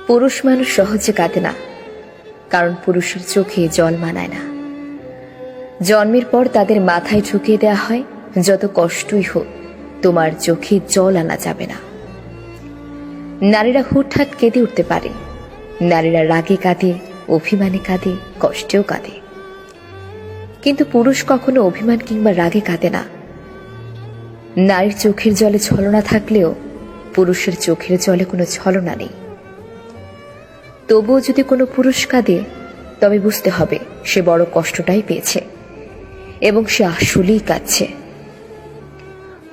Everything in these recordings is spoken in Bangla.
পুরুষ মানুষ সহজে কাঁদে না, কারণ পুরুষের চোখে জল মানায় না। জন্মের পর তাদের মাথায় ঢুকিয়ে দেয়া হয়, যত কষ্টই হোক তোমার চোখে জল আনা যাবে না। নারীরা হুটহাট কেঁদে উঠতে পারে, নারীরা রাগে কাঁদে, অভিমানে কাঁদে, কষ্টেও কাঁদে, কিন্তু পুরুষ কখনো অভিমান কিংবা রাগে কাঁদে না। নারীর চোখের জলে ছলনা থাকলেও পুরুষের চোখের জলে কোনো ছলনা নেই। তবুও যদি কোনো পুরুষ কাঁদে, তবে বুঝতে হবে সে বড় কষ্টটাই পেয়েছে এবং সে আসলেই কাঁদছে।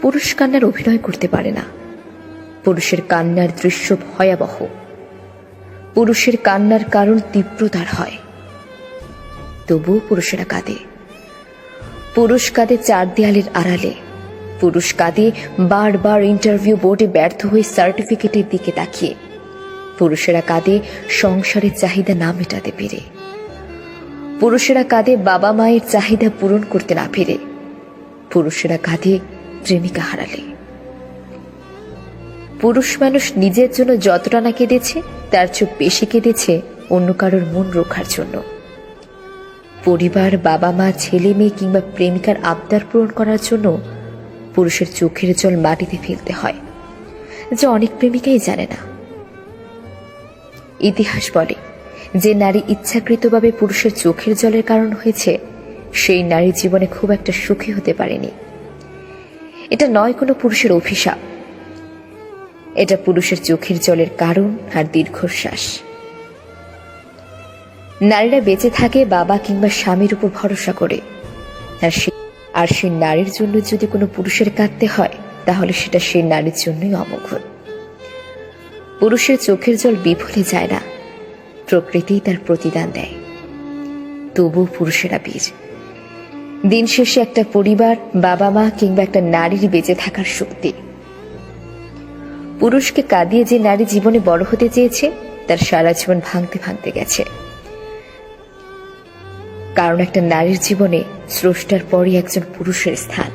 পুরুষ কান্নার অভিনয় করতে পারে না। পুরুষের কান্নার দৃশ্য ভয়াবহ। পুরুষের কান্নার কারণ তীব্রতার হয়। তবুও পুরুষেরা কাঁদে। পুরুষ কাঁদে চার দেয়ালের আড়ালে। পুরুষ কাঁদে বারবার ইন্টারভিউ বোর্ডে ব্যর্থ হয়ে সার্টিফিকেটের দিকে তাকিয়ে। পুরুষেরা কাঁদে সংসারের চাহিদা না মেটাতে পেরে। পুরুষেরা কাঁদে বাবা মায়ের চাহিদা পূরণ করতে না পেরে। পুরুষেরা কাঁদে প্রেমিকা হারালে। পুরুষ মানুষ নিজের জন্য যতটা না কেঁদেছে, তার চেয়ে বেশি কেঁদেছে অন্য কারোর মন রক্ষার জন্য। পরিবার, বাবা মা, ছেলে মেয়ে কিংবা প্রেমিকার আবদার পূরণ করার জন্য পুরুষের চোখের জল মাটিতে ফেলতে হয়, যা অনেক প্রেমিকাই জানে না। ইতিহাস বলে, যে নারী ইচ্ছাকৃতভাবে পুরুষের চোখের জলের কারণ হয়েছে, সেই নারী জীবনে খুব একটা সুখী হতে পারেনি। এটা নয় কোনো পুরুষের অভিশাপ, এটা পুরুষের চোখের জলের কারণ আর দীর্ঘশ্বাস। নারীরা বেঁচে থাকে বাবা কিংবা স্বামীর উপর ভরসা করে, আর সেই নারীর জন্য যদি কোনো পুরুষের কাঁদতে হয়, তাহলে সেটা সেই নারীর জন্যই অমঙ্গল। পুরুষের চোখের জল বিফলে যায় না, প্রকৃতি তার প্রতিদান দেয়। তবুও পুরুষেরা বীর। দিন শেষে একটা পরিবার, বাবা মা কিংবা একটা নারীর বেঁচে থাকার শক্তি। পুরুষকে কাঁদিয়ে যে নারী জীবনে বড় হতে চেয়েছে, তার সারা জীবন ভাঙতে ভাঙতে গেছে। কারণ একটা নারীর জীবনে স্রষ্টার পরই একজন পুরুষের স্থান।